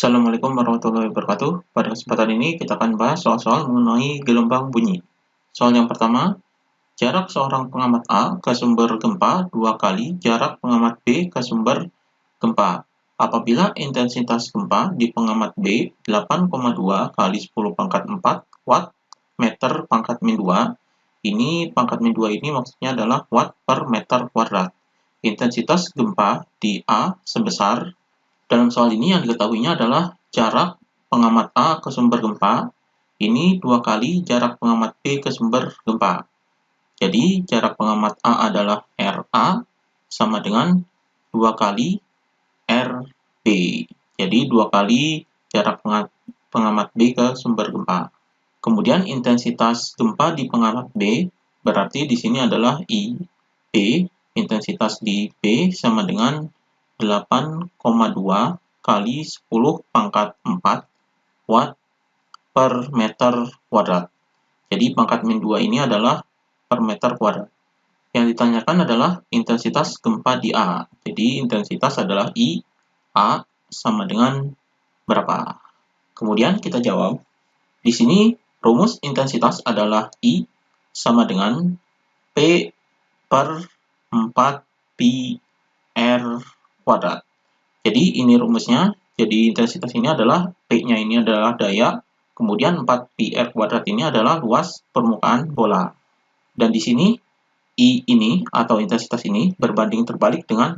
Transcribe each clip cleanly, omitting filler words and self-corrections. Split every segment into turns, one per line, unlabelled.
Assalamualaikum warahmatullahi wabarakatuh. Pada kesempatan ini kita akan bahas soal-soal mengenai gelombang bunyi. Soal yang pertama, jarak seorang pengamat A ke sumber gempa 2 kali jarak pengamat B ke sumber gempa. Apabila intensitas gempa di pengamat B 8,2 kali 10 pangkat 4 watt meter pangkat min 2, ini pangkat min 2 ini maksudnya adalah watt per meter kuadrat. Intensitas gempa di A sebesar. Dalam soal ini yang diketahuinya adalah jarak pengamat A ke sumber gempa, ini 2 kali jarak pengamat B ke sumber gempa. Jadi jarak pengamat A adalah RA sama dengan 2 kali RB. Jadi 2 kali jarak pengamat B ke sumber gempa. Kemudian intensitas gempa di pengamat B berarti di sini adalah IB. Intensitas di B sama dengan 8,2 kali 10 pangkat 4 watt per meter kuadrat. Jadi pangkat min 2 ini adalah per meter kuadrat. Yang ditanyakan adalah intensitas gempa di A. Jadi intensitas adalah IA sama dengan berapa? Kemudian kita jawab. Di sini rumus intensitas adalah I sama dengan P per 4 pi R kuadrat. Jadi ini rumusnya. Jadi intensitas ini adalah P-nya ini adalah daya, kemudian 4 pi R kuadrat ini adalah luas permukaan bola. Dan di sini I ini atau intensitas ini berbanding terbalik dengan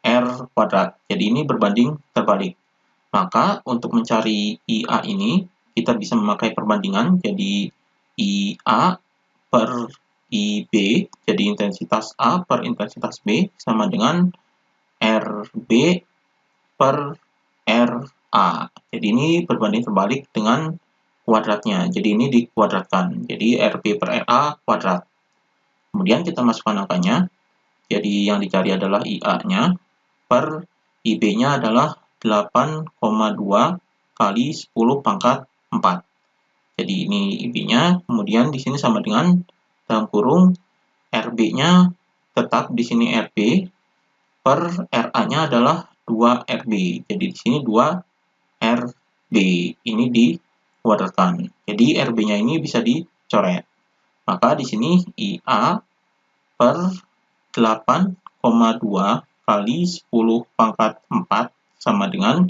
R kuadrat. Jadi ini berbanding terbalik. Maka untuk mencari IA ini kita bisa memakai perbandingan. Jadi IA per IB, jadi intensitas A per intensitas B sama dengan RB per RA. Jadi ini berbanding terbalik dengan kuadratnya. Jadi ini dikuadratkan. Jadi RB per RA kuadrat. Kemudian kita masukkan angkanya. Jadi yang dicari adalah IA-nya per IB-nya adalah 8,2 kali 10 pangkat 4. Jadi ini IB-nya. Kemudian di sini sama dengan dalam kurung RB-nya tetap di sini RB per RA-nya adalah 2RB. Jadi di sini 2RB. Ini dikuadratkan. Jadi RB-nya ini bisa dicoret. Maka di sini IA per 8,2 kali 10 pangkat 4 sama dengan,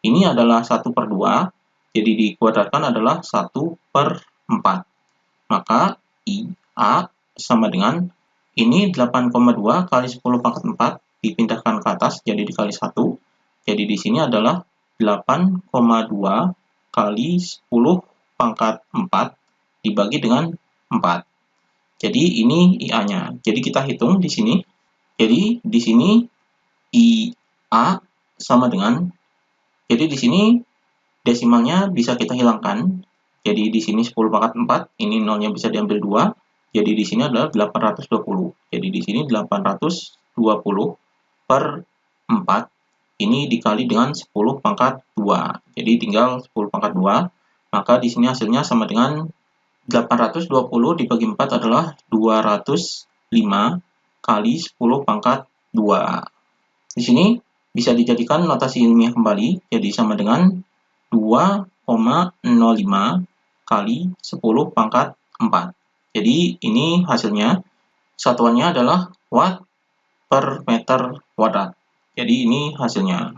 ini adalah 1 per 2. Jadi dikuadratkan adalah 1 per 4. Maka IA sama dengan, ini 8,2 kali 10 pangkat 4 dipindahkan ke atas jadi dikali 1. Jadi di sini adalah 8,2 kali 10 pangkat 4 dibagi dengan 4. Jadi ini IA-nya. Jadi kita hitung di sini. Jadi di sini IA sama dengan, jadi di sini desimalnya bisa kita hilangkan. Jadi di sini 10 pangkat 4, ini nolnya bisa diambil 2. Jadi di sini adalah 820. Jadi di sini 820 per 4 ini dikali dengan 10 pangkat 2. Jadi tinggal 10 pangkat 2. Maka di sini hasilnya sama dengan 820 dibagi 4 adalah 205 kali 10 pangkat 2. Di sini bisa dijadikan notasi ilmiah kembali. Jadi sama dengan 2,05 kali 10 pangkat 4. Jadi ini hasilnya. Satuannya adalah watt per meter kuadrat. Jadi ini hasilnya.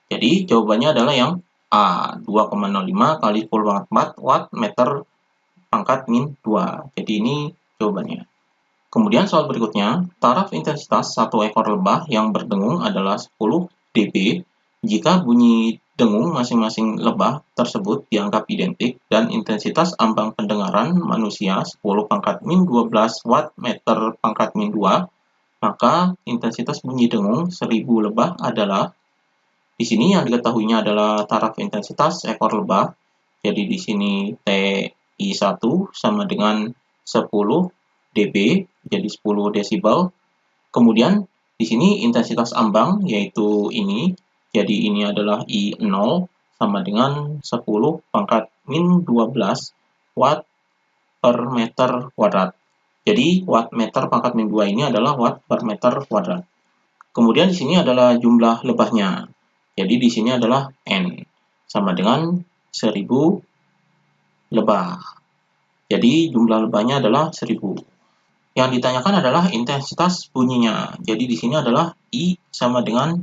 Jadi jawabannya adalah yang A, 2,05 kali 10 pangkat 4 watt meter pangkat min 2. Jadi ini jawabannya. Kemudian soal berikutnya, taraf intensitas satu ekor lebah yang berdengung adalah 10 dB jika bunyi dengung masing-masing lebah tersebut dianggap identik dan intensitas ambang pendengaran manusia 10 pangkat min 12 watt meter pangkat min 2, maka intensitas bunyi dengung 1000 lebah adalah, di sini yang diketahuinya adalah taraf intensitas ekor lebah. Jadi di sini TI1 sama dengan 10 dB, jadi 10 desibel. Kemudian di sini intensitas ambang yaitu ini. Jadi ini adalah I0 sama dengan 10 pangkat min 12 watt per meter kuadrat. Jadi watt meter pangkat min 2 ini adalah watt per meter kuadrat. Kemudian di sini adalah jumlah lebahnya. Jadi di sini adalah N. sama dengan 1000 lebah. Jadi jumlah lebahnya adalah 1000. Yang ditanyakan adalah intensitas bunyinya. Jadi di sini adalah I sama dengan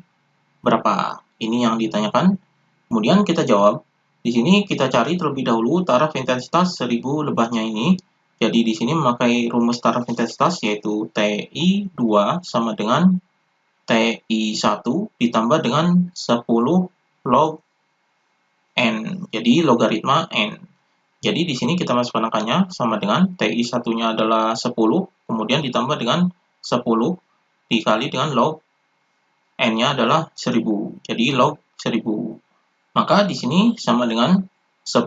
berapa. Ini yang ditanyakan. Kemudian kita jawab. Di sini kita cari terlebih dahulu taraf intensitas 1000 lebahnya ini. Jadi di sini memakai rumus taraf intensitas yaitu TI2 sama dengan TI1 ditambah dengan 10 log N. Jadi logaritma N. Jadi di sini kita masukkan angkanya sama dengan TI1-nya adalah 10, kemudian ditambah dengan 10 dikali dengan log N-nya adalah 1000. Jadi log 1000. Maka di sini sama dengan 10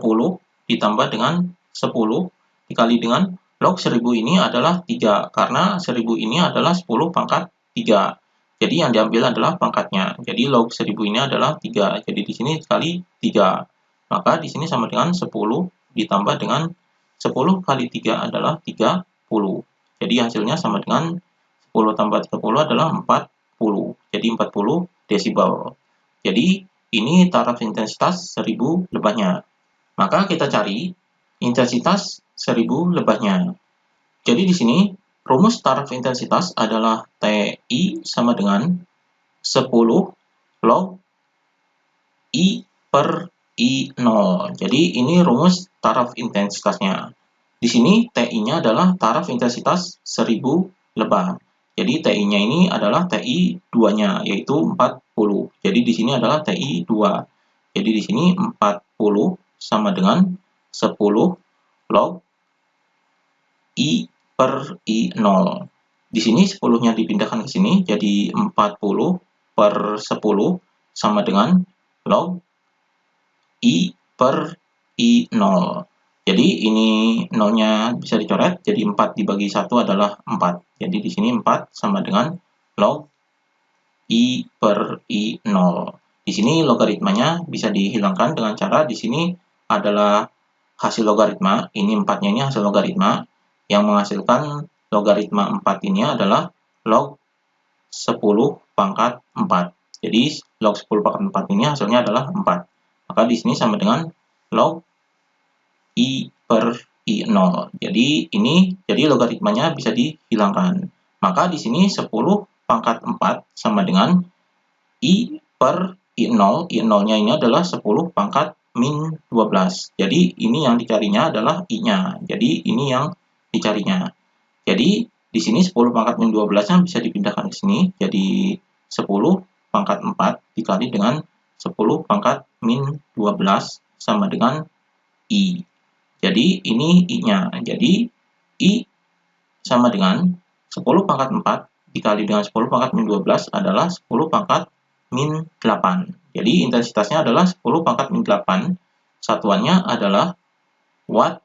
ditambah dengan 10 dikali dengan log 1000 ini adalah 3, karena 1000 ini adalah 10 pangkat 3. Jadi yang diambil adalah pangkatnya. Jadi log 1000 ini adalah 3. Jadi di sini dikali 3. Maka di sini sama dengan 10 ditambah dengan 10 kali 3 adalah 30. Jadi hasilnya sama dengan 10 tambah 30 adalah 40. Jadi 40 desibel. Jadi ini taraf intensitas 1000 lebahnya. Maka kita cari intensitas 1000 lebahnya. Jadi di sini rumus taraf intensitas adalah TI sama dengan 10 log I per I0. Jadi ini rumus taraf intensitasnya. Di sini TI-nya adalah taraf intensitas 1000 lebah. Jadi TI-nya ini adalah TI 2-nya yaitu 40. Jadi di sini adalah TI 2. Jadi di sini 40 sama dengan 10 log I per I0. Di sini 10-nya dipindahkan ke sini jadi 40 per 10 sama dengan log I per I0. Jadi ini 0-nya bisa dicoret, jadi 4 dibagi 1 adalah 4. Jadi di sini 4 sama dengan log I per I0. Di sini logaritmanya bisa dihilangkan dengan cara di sini adalah hasil logaritma, ini 4-nya ini hasil logaritma, yang menghasilkan logaritma 4 ini adalah log 10 pangkat 4. Jadi log 10 pangkat 4 ini hasilnya adalah 4. Maka di sini sama dengan log I per I0. Jadi logaritmanya bisa dihilangkan. Maka di sini 10 pangkat 4 sama dengan I per I0. I0-nya ini adalah 10 pangkat min 12. Jadi ini yang dicarinya adalah I-nya. Jadi ini yang dicarinya. Jadi di sini 10 pangkat min 12-nya bisa dipindahkan ke sini. Jadi 10 pangkat 4 dikali dengan 10 pangkat min 12 sama dengan I. Jadi ini I-nya. Jadi I sama dengan 10 pangkat 4 dikali dengan 10 pangkat min 12 adalah 10 pangkat min 8. Jadi intensitasnya adalah 10 pangkat min 8. Satuannya adalah watt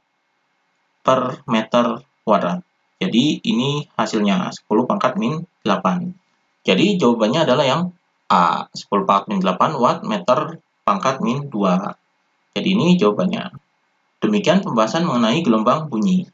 per meter kuadrat. Jadi ini hasilnya 10 pangkat min 8. Jadi jawabannya adalah yang A, 10 pangkat min 8 watt meter pangkat min 2. Jadi ini jawabannya. Demikian pembahasan mengenai gelombang bunyi.